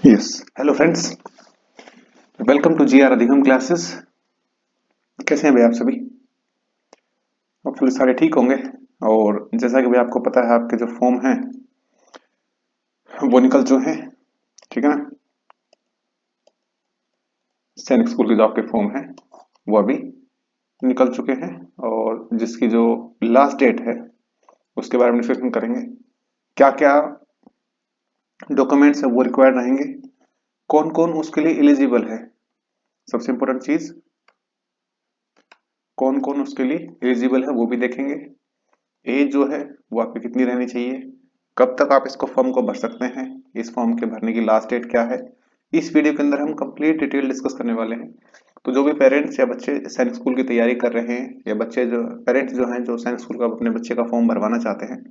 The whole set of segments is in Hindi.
Yes. Hello friends, welcome to GR Adhigam classes. कैसे हैं भाई आप सभी? होपफुली सारे ठीक होंगे। और जैसा कि भाई आपको पता है, आपके जो फॉर्म हैं वो निकल चुके हैं, ठीक है ना। सैनिक स्कूल के जो आपके फॉर्म हैं वो अभी निकल चुके हैं, और जिसकी जो लास्ट डेट है उसके बारे में डिस्कशन करेंगे। क्या क्या डॉक्यूमेंट्स है वो रिक्वायर्ड रहेंगे, कौन कौन उसके लिए एलिजिबल है, सबसे इंपॉर्टेंट चीज कौन कौन उसके लिए एलिजिबल है वो भी देखेंगे। एज जो है वो आपकी कितनी रहनी चाहिए, कब तक आप इसको फॉर्म को भर सकते हैं, इस फॉर्म के भरने की लास्ट डेट क्या है। इस वीडियो के अंदर हम कंप्लीट डिटेल डिस्कस करने वाले हैं। तो जो भी पेरेंट्स या बच्चे सैनिक स्कूल की तैयारी कर रहे हैं, या बच्चे जो पेरेंट्स जो हैं जो सैनिक स्कूल का अपने बच्चे का फॉर्म भरवाना चाहते हैं,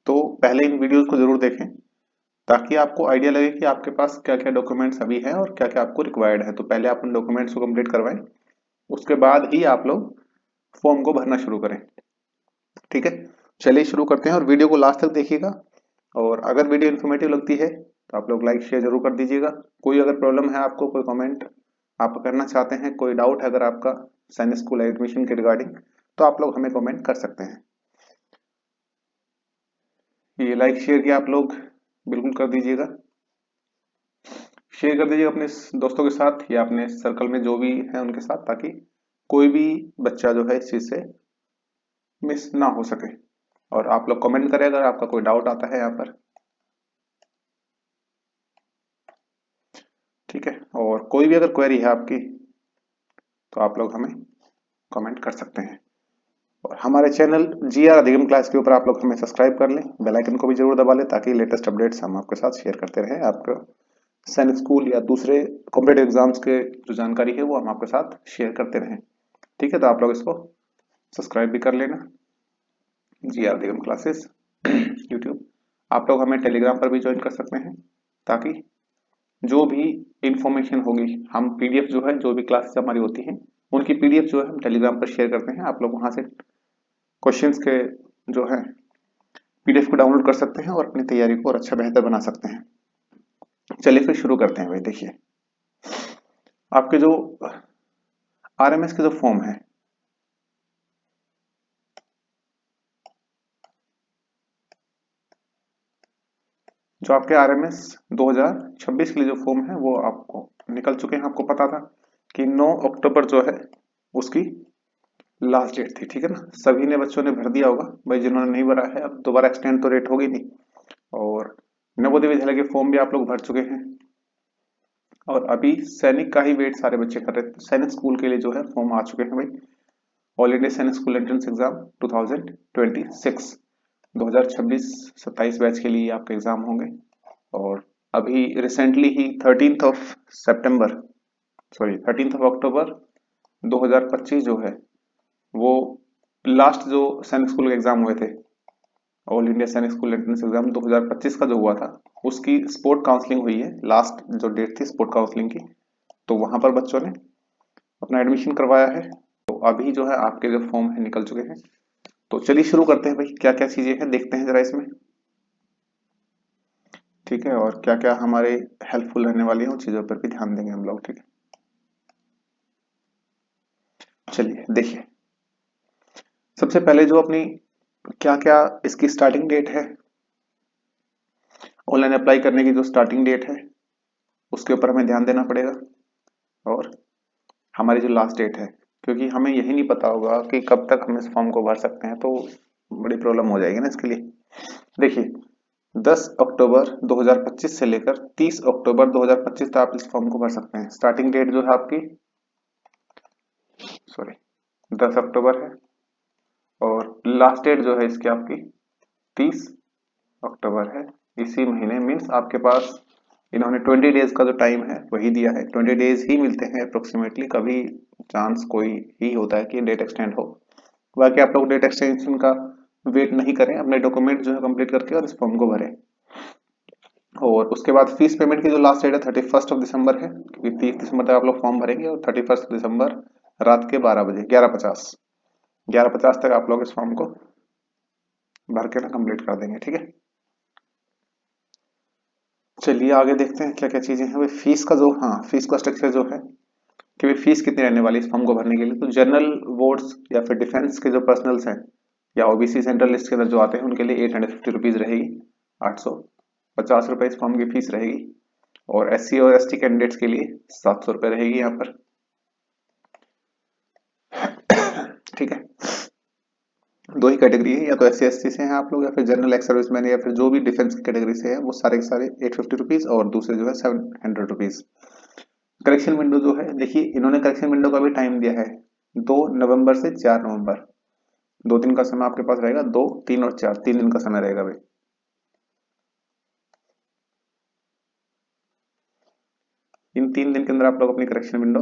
तो पहले इन वीडियोस को जरूर देखें, ताकि आपको आइडिया लगे कि आपके पास क्या क्या डॉक्यूमेंट्स अभी हैं और क्या क्या आपको रिक्वायर्ड है। तो पहले आप उन डॉक्यूमेंट्स को कंप्लीट करवाएं, उसके बाद ही आप लोग फॉर्म को भरना शुरू करें, ठीक है। चलिए शुरू करते हैं, और वीडियो को लास्ट तक देखिएगा। और अगर वीडियो इन्फॉर्मेटिव लगती है तो आप लोग लाइक शेयर जरूर कर दीजिएगा। कोई अगर प्रॉब्लम है, आपको कोई कमेंट आप करना चाहते हैं, कोई डाउट है अगर आपका सैनिक स्कूल एडमिशन के रिगार्डिंग, तो आप लोग हमें कमेंट कर सकते हैं। ये लाइक शेयर किया आप लोग बिल्कुल कर दीजिएगा, शेयर कर दीजिएगा अपने दोस्तों के साथ या अपने सर्कल में जो भी है उनके साथ, ताकि कोई भी बच्चा जो है इस चीज से मिस ना हो सके। और आप लोग कमेंट करें अगर आपका कोई डाउट आता है यहाँ पर, ठीक है। और कोई भी अगर क्वेरी है आपकी तो आप लोग हमें कमेंट कर सकते हैं। और हमारे चैनल जीआर अधिगम क्लास के ऊपर आप लोग हमें सब्सक्राइब कर लें, बेल आइकन को भी जरूर दबा लें, ताकि लेटेस्ट अपडेट्स हम आपके साथ शेयर करते रहें। आपको सैनिक स्कूल या दूसरे कॉम्पिटेटिव एग्जाम्स के जो जानकारी है वो हम आपके साथ शेयर करते रहें, ठीक है। तो आप लोग इसको सब्सक्राइब भी कर लेना, जीआर अधिगम क्लासेस यूट्यूब। आप लोग हमें टेलीग्राम पर भी ज्वाइन कर सकते हैं, ताकि जो भी इंफॉर्मेशन होगी, हम पीडीएफ जो है जो भी क्लासेस हमारी होती हैं उनकी पीडीएफ जो है हम टेलीग्राम पर शेयर करते हैं। आप लोग वहां से क्वेश्चंस के जो है पीडीएफ को डाउनलोड कर सकते हैं और अपनी तैयारी को और अच्छा बेहतर बना सकते हैं। चलिए फिर शुरू करते हैं भाई। देखिए, आपके जो आरएमएस के जो फॉर्म है, जो आपके आरएमएस 2026 के लिए जो फॉर्म है वो आपको निकल चुके हैं। आपको पता था कि 9 अक्टूबर जो है उसकी लास्ट डेट थी, ठीक है ना। सभी ने बच्चों ने भर दिया होगा भाई, जिन्होंने नहीं भरा है अब दोबारा एक्सटेंड तो डेट होगी नहीं। और नवोदय विद्यालय के फॉर्म भी आप लोग भर चुके हैं, और अभी सैनिक का ही वेट सारे बच्चे कर रहे थे। सैनिक स्कूल के लिए जो है फॉर्म आ चुके हैं भाई। ऑल इंडिया सैनिक स्कूल एंट्रेंस एग्जाम 2026 2026-27 बैच के लिए आपके एग्जाम होंगे। और अभी रिसेंटली ही 13 अक्टूबर 2025 जो है वो लास्ट जो सैनिक स्कूल के एग्जाम हुए थे, ऑल इंडिया सैनिक स्कूल एंट्रेंस एग्जाम 2025 का जो हुआ था, उसकी स्पोर्ट काउंसलिंग हुई है। लास्ट जो डेट थी स्पोर्ट काउंसलिंग की, तो वहां पर बच्चों ने अपना एडमिशन करवाया है। तो अभी जो है आपके जो फॉर्म है निकल चुके हैं। तो चलिए शुरू करते हैं भाई, क्या क्या चीजें हैं देखते हैं जरा इसमें, ठीक है। और क्या क्या हमारे हेल्पफुल रहने वाली है उन चीजों पर भी ध्यान देंगे हम लोग, ठीक है। चलिए देखिए, सबसे पहले जो अपनी क्या क्या इसकी स्टार्टिंग डेट है, ऑनलाइन अप्लाई करने की जो स्टार्टिंग डेट है उसके ऊपर हमें ध्यान देना पड़ेगा। और हमारी जो लास्ट डेट है, क्योंकि हमें यही नहीं पता होगा कि कब तक हम इस फॉर्म को भर सकते हैं, तो बड़ी प्रॉब्लम हो जाएगी ना इसके लिए। देखिए, 10 अक्टूबर 2025 से लेकर 30 अक्टूबर 2025 तक आप इस फॉर्म को भर सकते हैं। स्टार्टिंग डेट जो है आपकी, सॉरी, 10 अक्टूबर है, और लास्ट डेट जो है इसकी आपकी 30 अक्टूबर है। इसी महीने मीन्स आपके पास इन्होंने 20 डेज का जो टाइम है वही दिया है। 20 डेज ही मिलते हैं अप्रोक्सीमेटली, कभी चांस कोई ही होता है कि डेट एक्सटेंड हो। बाकी आप लोग डेट एक्सटेंशन का वेट नहीं करें, अपने डॉक्यूमेंट जो है कंप्लीट करके और इस फॉर्म को भरें। और उसके बाद फीस पेमेंट की जो लास्ट डेट है 31 दिसंबर है, क्योंकि 30 दिसंबर तक आप लोग फॉर्म भरेंगे, और 31 दिसंबर रात के 12 बजे 11:50 तक आप लोग इस फॉर्म को भर के ना कंप्लीट कर देंगे, ठीक है। चलिए आगे देखते हैं क्या क्या चीजें हैं। भाई फीस का जो, हाँ फीस का स्ट्रक्चर जो है कि भाई फीस कितनी रहने वाली है इस फॉर्म को भरने के लिए। तो जनरल वार्ड्स या फिर डिफेंस के जो पर्सनल्स हैं या ओबीसी सेंट्रल लिस्ट के अंदर जो आते हैं उनके लिए 850 रुपीज रहेगी, 850 रुपये इस फॉर्म की फीस रहेगी। और एससी और एसटी कैंडिडेट्स के लिए 700 रुपये रहेगी यहाँ पर। ठीक है, दो ही कैटेगरी है, या तो एससी एसटी से हैं आप लोग या फिर जनरल एक्स सर्विसमैन या फिर जो भी डिफेंस की कैटेगरी से है वो सारे के सारे 850 रुपीज और दूसरे जो है 700 रुपीज। करेक्शन विंडो जो है देखिए, इन्होंने करेक्शन विंडो का भी टाइम दिया है 2 नवंबर से 4 नवंबर। 2 दिन का समय आपके पास रहेगा, 2, 3 और 4, 3 दिन का समय रहेगा भाई। इन 3 दिन के अंदर आप लोग अपनी करेक्शन विंडो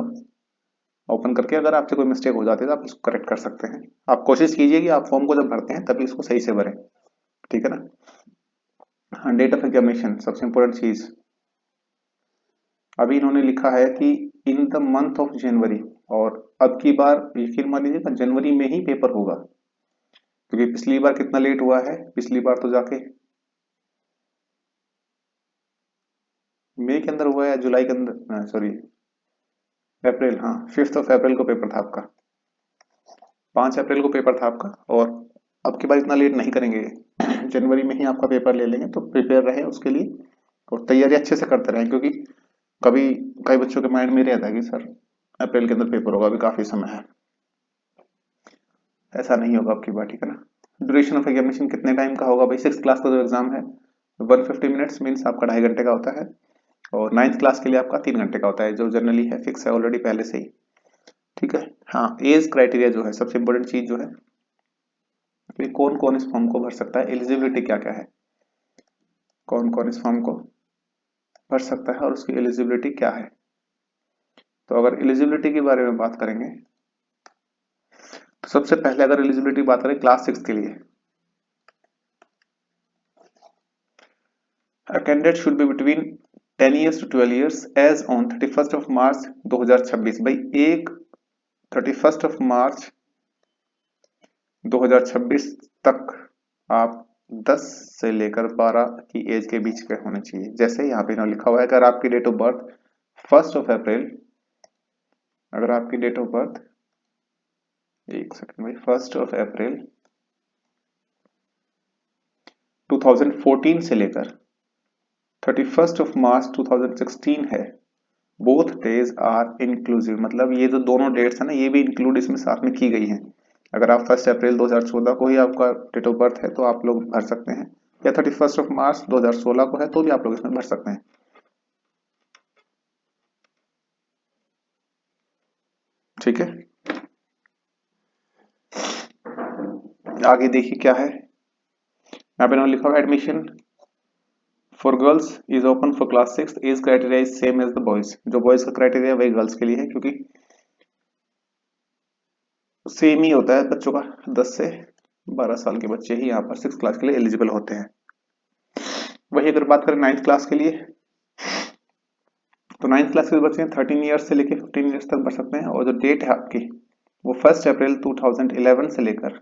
ओपन करके अगर आपसे कोई मिस्टेक हो जाती है तो आप उसको करेक्ट कर सकते हैं। आप कोशिश कीजिए कि आप फॉर्म को जब भरते हैं तभी उसको सही से भरें, ठीक है ना। हाँ, डेट ऑफ एग्जामिनेशन सबसे इंपॉर्टेंट चीज। अभी इन्होंने लिखा है कि in the month of January, और अब की बार यकीन मान लीजिएगा जनवरी में ही पेपर होगा, क्योंकि पिछली बार कितना लेट हुआ है, पिछली बार तो जाके मई के अंदर हुआ है या जुलाई के अंदर, सॉरी अप्रैल, हाँ 5 अप्रैल को पेपर था आपका, 5 अप्रैल को पेपर था आपका। और अब की बार इतना लेट नहीं करेंगे, जनवरी में ही आपका पेपर ले लेंगे। तो प्रिपेयर रहे उसके लिए और तैयारी अच्छे से करते रहें, क्योंकि कभी कई बच्चों के माइंड में रहता है कि सर अप्रैल के अंदर पेपर होगा, अभी काफी समय है। ऐसा नहीं होगा आपकी बात, ठीक है ना। ड्यूरेशन ऑफ एग्जामिनेशन कितने टाइम का होगा भाई, 6 क्लास का जो एग्जाम है 150 मिनट्स मीन्स आपका 2.5 घंटे का होता है। और 9th क्लास के लिए आपका 3 घंटे का होता है, जो जनरली है फिक्स है ऑलरेडी पहले से ही, ठीक है। हाँ, एज क्राइटेरिया जो है सबसे इंपॉर्टेंट चीज जो है कि कौन कौन इस फॉर्म को भर सकता है, एलिजिबिलिटी क्या क्या है, कौन कौन इस फॉर्म को भर सकता है और उसकी एलिजिबिलिटी क्या है। तो अगर एलिजिबिलिटी के बारे में बात करेंगे तो सबसे पहले अगर एलिजिबिलिटी बात करें क्लास 6 के लिए, A candidate should be between 10 years to 12 years as on 31st of March 2026। भाई एक 31st of March 2026 तक आप 10 से लेकर 12 की एज के बीच के होने चाहिए। जैसे यहाँ पे इन्होंने लिखा हुआ है, अगर आपकी डेट ऑफ बर्थ 1 अप्रैल, अगर आपकी डेट ऑफ बर्थ, एक सेकंड भाई, 1 अप्रैल 2014 से लेकर 31 मार्च 2016 है, बोथ डेज आर इंक्लूसिव, मतलब ये जो दोनों डेट्स है ना ये भी इंक्लूड इसमें साथ में की गई हैं। अगर आप 1 अप्रैल 2014 को ही आपका डेट ऑफ बर्थ है तो आप लोग भर सकते हैं, या 31 मार्च 2016 को है तो भी आप लोग इसमें भर सकते हैं, ठीक है। आगे देखिए क्या है, यहाँ पे लिखा हुआ admission for girls is open for class 6, as criteria is same as the boys. जो बॉयज का क्राइटेरिया वही गर्ल्स के लिए है, क्योंकि सेम ही होता है बच्चों का, 10 से 12 साल के बच्चे ही यहाँ पर 6 क्लास के लिए एलिजिबल होते हैं। वही अगर बात करें 9th क्लास के लिए, तो 9th क्लास के बच्चे 13 ईयर्स से लेकर 15 ईयर्स तक भर सकते हैं। और जो डेट है आपकी वो 1 अप्रैल 2011 से लेकर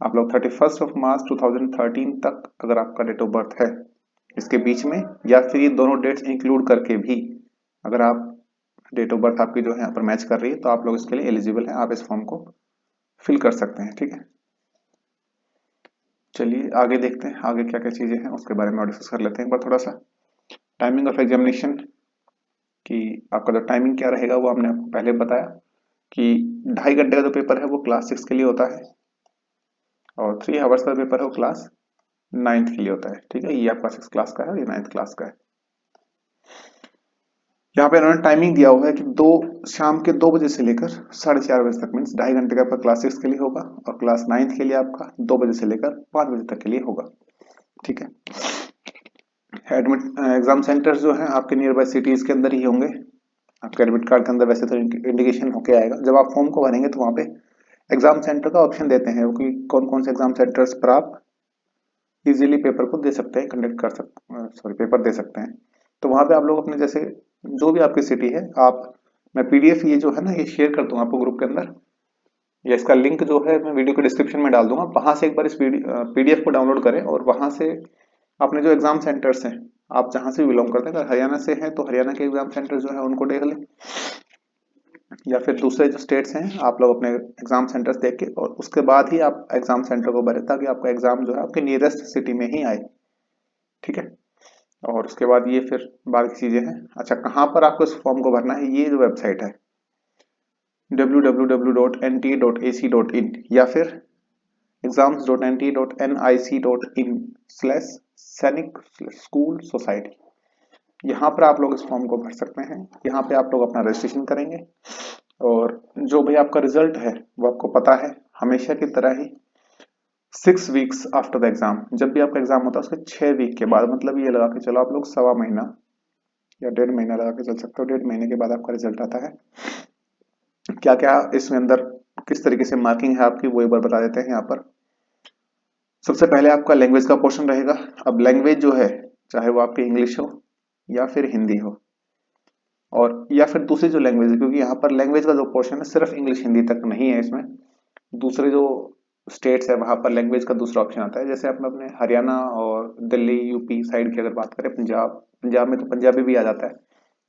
आप लोग 31 मार्च 2013 तक अगर आपका डेट ऑफ बर्थ है इसके बीच में, या फिर ये दोनों डेट्स इंक्लूड करके भी अगर आप डेट ऑफ बर्थ आपकी जो है यहाँ पर मैच कर रही है तो आप लोग इसके लिए एलिजिबल हैं, आप इस फॉर्म को फिल कर सकते हैं, ठीक है। चलिए आगे देखते हैं आगे क्या क्या चीजें हैं उसके बारे में और डिस्कस कर लेते हैं एक बार थोड़ा सा। टाइमिंग ऑफ एग्जामिनेशन कि आपका जो टाइमिंग क्या रहेगा वो हमने आपको पहले बताया कि 2.5 घंटे का जो पेपर है वो क्लास 6 के लिए होता है, और 3 आवर्स का पेपर है वो क्लास 9th के लिए होता है, ठीक है। ये आपका 6 क्लास का है और ये 9th क्लास का है। यहाँ पे इन्होंने टाइमिंग दिया हुआ है कि शाम के 2 बजे से लेकर 4:30 बजे तक, मीन्स 2.5 घंटे का आपका क्लास 6 के लिए होगा, और क्लास 9th के लिए आपका 2 बजे से लेकर 5 बजे तक के लिए होगा, ठीक है। एडमिट एग्जाम सेंटर्स जो हैं आपके नियर बाय सिटीज के अंदर ही होंगे। आपके एडमिट कार्ड के अंदर वैसे तो इंडिकेशन होके आएगा, जब आप फॉर्म को भरेंगे तो वहाँ पे एग्जाम सेंटर का ऑप्शन देते हैं कि कौन कौन से एग्जाम सेंटर्स पर आप इजीली पेपर को दे सकते हैं, कंडक्ट कर सकते, सॉरी पेपर दे सकते हैं। तो वहाँ पे आप लोग अपने जैसे जो भी आपकी सिटी है, आप, मैं पीडीएफ ये जो है ना ये शेयर कर दूंगा आपको ग्रुप के अंदर, या इसका लिंक जो है मैं वीडियो के डिस्क्रिप्शन में डाल दूंगा, वहां से एक बार इस पीडीएफ को डाउनलोड करें और वहां से अपने जो एग्जाम सेंटर्स हैं आप जहां से बिलोंग करते हैं, अगर हरियाणा से हैं तो हरियाणा के एग्जाम सेंटर जो है उनको देख लें, या फिर दूसरे जो स्टेट्स हैं आप लोग अपने एग्जाम सेंटर्स देख के और उसके बाद ही आप एग्जाम सेंटर को भरें, ताकि आपका एग्जाम जो है आपके नियरेस्ट सिटी में ही आए। ठीक है, और उसके बाद ये फिर बाद की चीजें हैं। अच्छा, कहाँ पर आपको इस फॉर्म को भरना है, ये जो वेबसाइट है www.nt.ac.in या फिर exams.nt.nic.in/सैनिक स्कूल सोसाइटी, यहाँ पर आप लोग इस फॉर्म को भर सकते हैं। यहाँ पे आप लोग अपना रजिस्ट्रेशन करेंगे और जो भी आपका रिजल्ट है वो आपको पता है, हमेशा की तरह ही 6 वीक्स आफ्टर द एग्जाम, जब भी आपका एग्जाम होता है उसके 6 वीक के बाद, मतलब ये लगा के चलो आप लोग 1.25 महीना या 1.5 महीना लगा के चल सकते हो, 1.5 महीने के बाद आपका रिजल्ट आता है। क्या क्या इसमें अंदर किस तरीके से मार्किंग है आपकी, वो एक बार बता देते हैं यहाँ पर। सबसे पहले आपका लैंग्वेज का पोर्शन रहेगा। अब लैंग्वेज जो है, चाहे वो आपकी इंग्लिश हो या फिर हिंदी हो और या फिर दूसरी जो लैंग्वेज है, क्योंकि यहाँ पर लैंग्वेज का जो पोर्शन है सिर्फ इंग्लिश हिंदी तक नहीं है, इसमें दूसरे जो स्टेट्स है वहां पर लैंग्वेज का दूसरा ऑप्शन आता है। जैसे अपने हरियाणा और दिल्ली यूपी साइड की अगर बात करें, पंजाब पंजाब में तो पंजाबी भी आ जाता है।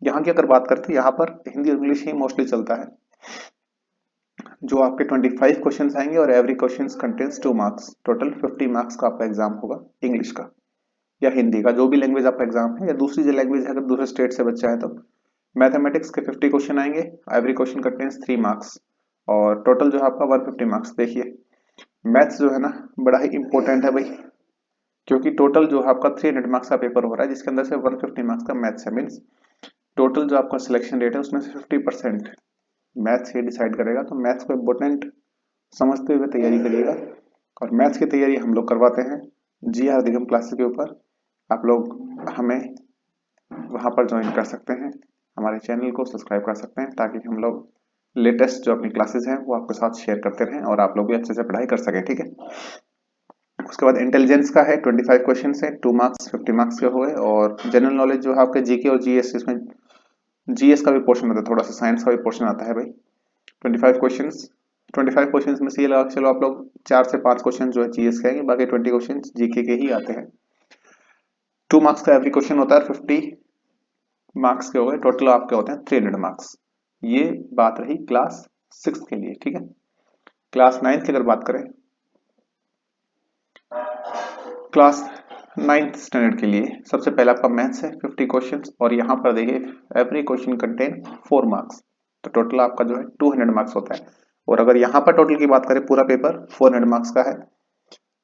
यहाँ की अगर बात करते हैं, यहाँ पर हिंदी और इंग्लिश ही मोस्टली चलता है। जो आपके 25 क्वेश्चन आएंगे और every question contains 2 marks, total 50 marks का आपका एग्जाम होगा इंग्लिश का या हिंदी का, जो भी लैंग्वेज आपका एग्जाम है, या दूसरी जो लैंग्वेज है अगर दूसरे स्टेट से बच्चा है तो। मैथमेटिक्स के 50 क्वेश्चन आएंगे, एवरी क्वेश्चन कंटेन्स 3 मार्क्स और टोटल जो है आपका 150 मार्क्स। देखिए मैथ्स जो है ना बड़ा ही इंपॉर्टेंट है भाई, क्योंकि टोटल जो है आपका 300 मार्क्स का पेपर हो रहा है, जिसके अंदर से 150 मार्क्स का मैथ्स है। मीन्स टोटल जो आपका सिलेक्शन रेट है उसमें से 50% मैथ्स ही डिसाइड करेगा। तो मैथ्स को इम्पोर्टेंट समझते हुए तैयारी करिएगा, और मैथ्स की तैयारी हम लोग करवाते हैं GR अधिगम क्लासेस के ऊपर। आप लोग हमें वहां पर ज्वाइन कर सकते हैं, हमारे चैनल को सब्सक्राइब कर सकते हैं, ताकि हम लोग लेटेस्ट जो अपनी क्लासेस हैं वो आपके साथ शेयर करते रहें और आप लोग भी अच्छे से पढ़ाई कर सकें। ठीक है, उसके बाद इंटेलिजेंस का है 25 क्वेश्चन है, 2 मार्क्स 50 मार्क्स के हुए। और जनरल नॉलेज जो है आपके जीके और जीएस, इसमें जीएस का भी पोर्शन आता है, थोड़ा सा साइंस का भी पोर्शन आता है भाई। 25 क्वेश्चंस, 25 क्वेश्चंस में से ये लगा के चलो आप लोग 4 से 5 क्वेश्चन जो है जीएस के आएंगे, बाकी 20 क्वेश्चन जीके के ही आते हैं। 2 मार्क्स का एवरी क्वेश्चन होता है, 50 मार्क्स के हो गए, टोटल आपके होते हैं 300 मार्क्स। ये बात रही क्लास 6 के लिए। ठीक है, क्लास 9 की अगर बात करें, क्लास 9th स्टैंडर्ड के लिए सबसे पहले आपका मैथ्स है 50 क्वेश्चंस, और यहाँ पर देखिए एवरी क्वेश्चन कंटेन 4 मार्क्स, तो टोटल आपका जो है 200 मार्क्स होता है। और अगर यहाँ पर टोटल की बात करें, पूरा पेपर 400 मार्क्स का है,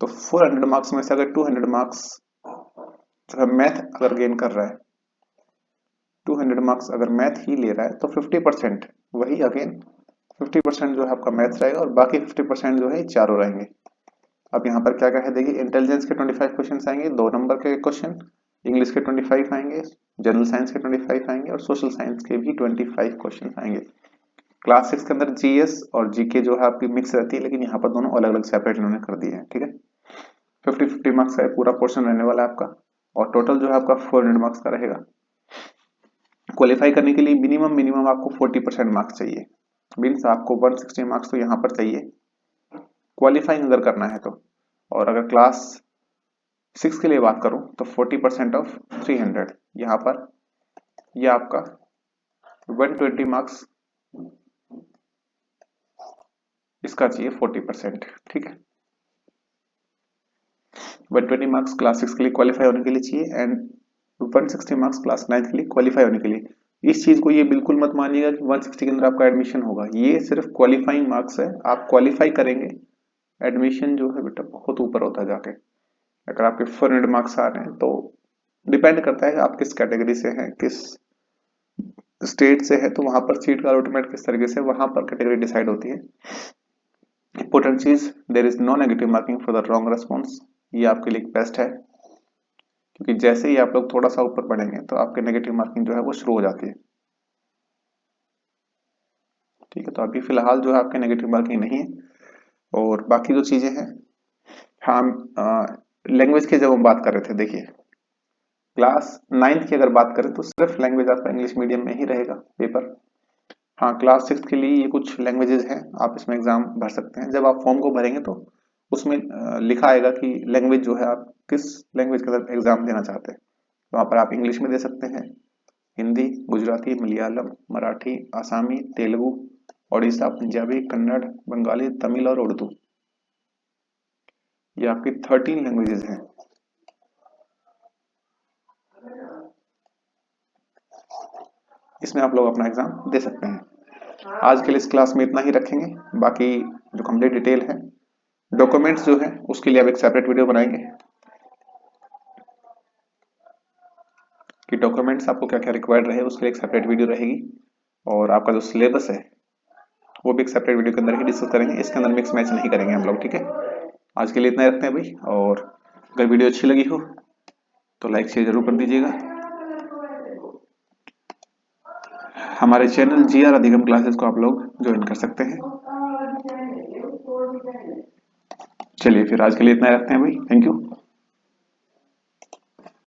तो 400 मार्क्स में से अगर 200 मार्क्स जो है मैथ अगर गेन कर रहा है, 200 मार्क्स अगर मैथ ही ले रहा है, तो 50% वही अगेन 50% जो है आपका मैथ रहेगा, और बाकी 50% जो है चारों रहेंगे। अब यहाँ पर क्या क्या है देखिए, इंटेलिजेंस के 25 क्वेश्चन आएंगे, 2 नंबर के क्वेश्चन, इंग्लिश के 25 आएंगे, जनरल साइंस के 25 आएंगे और सोशल साइंस के भी 25 क्वेश्चन आएंगे। क्लास 6 के अंदर जीएस और जीके जो है आपकी मिक्स रहती है, लेकिन यहाँ पर दोनों अलग अलग सेपरेट इन्होंने कर दिए हैं। ठीक है, 50-50 मार्क्स का पूरा पोर्शन रहने वाला है आपका, और टोटल जो है आपका 400 मार्क्स का रहेगा। क्वालिफाई करने के लिए मिनिमम आपको 40% मार्क्स चाहिए, मीन्स आपको 160 मार्क्स तो यहाँ पर चाहिए क्वालिफाइंग अगर करना है तो। और अगर क्लास 6 के लिए बात करूं तो 40% ऑफ 300, यहाँ पर यह आपका 120 मार्क्स इसका चाहिए 40%। ठीक है, 120 मार्क्स क्लास 6 के लिए क्वालिफाई होने के लिए चाहिए, एंड 160 मार्क्स क्लास 9 के लिए क्वालिफाई होने के लिए। इस चीज को ये बिल्कुल मत मानिएगा कि 160 के अंदर आपका एडमिशन होगा, ये सिर्फ क्वालिफाइंग मार्क्स है। आप क्वालिफाई करेंगे, एडमिशन जो है बेटा बहुत ऊपर होता है जाके। अगर आपके 400 मार्क्स आ रहे हैं तो डिपेंड करता है कि आप किस कैटेगरी से हैं, किस स्टेट से है, तो वहां पर सीट का अलॉटमेंट किस तरीके से वहां पर कैटेगरी डिसाइड होती है। इंपॉर्टेंट चीज, there is no negative marking for the wrong response, ये आपके लिए बेस्ट है, क्योंकि जैसे ही आप लोग थोड़ा सा ऊपर बढ़ेंगे तो आपके नेगेटिव मार्किंग जो है वो शुरू हो जाती है। ठीक है, तो अभी फिलहाल जो है आपके नेगेटिव मार्किंग नहीं है। और बाकी जो चीजें हैं, हाँ, लैंग्वेज की जब हम बात कर रहे थे, देखिए क्लास 9 की अगर बात करें तो सिर्फ लैंग्वेज आपका इंग्लिश मीडियम में ही रहेगा पेपर। हाँ, क्लास 6 के लिए ये कुछ लैंग्वेजेस हैं, आप इसमें एग्जाम भर सकते हैं। जब आप फॉर्म को भरेंगे तो उसमें लिखा आएगा कि लैंग्वेज जो है आप किस लैंग्वेज के अंदर एग्जाम देना चाहते हैं। वहाँ पर आप इंग्लिश में दे सकते हैं, हिंदी, गुजराती, मलयालम, मराठी, आसामी, तेलुगु, ओडिशा, पंजाबी, कन्नड़, बंगाली, तमिल और उर्दू। ये आपकी 13 लैंग्वेजेस हैं। इसमें आप लोग अपना एग्जाम दे सकते हैं। आज के लिए इस क्लास में इतना ही रखेंगे। बाकी जो कंप्लीट डिटेल है, डॉक्यूमेंट्स जो है उसके लिए अब एक सेपरेट वीडियो बनाएंगे कि डॉक्यूमेंट्स आपको क्या क्या रिक्वायर्ड रहे, उसके लिए एक सेपरेट वीडियो रहेगी। और आपका जो सिलेबस है वो भी एक सेपरेट वीडियो के अंदर ही डिस्कस करेंगे, इसके अंदर मिक्स मैच नहीं करेंगे हम लोग, ठीक है। आज के लिए इतना ही रखते हैं भाई। और अगर वीडियो अच्छी लगी हो तो लाइक शेयर जरूर कर दीजिएगा। हमारे चैनल GR अधिगम क्लासेस को आप लोग ज्वाइन कर सकते हैं। चलिए फिर आज के लिए इतना ही रखते हैं भाई। Thank you.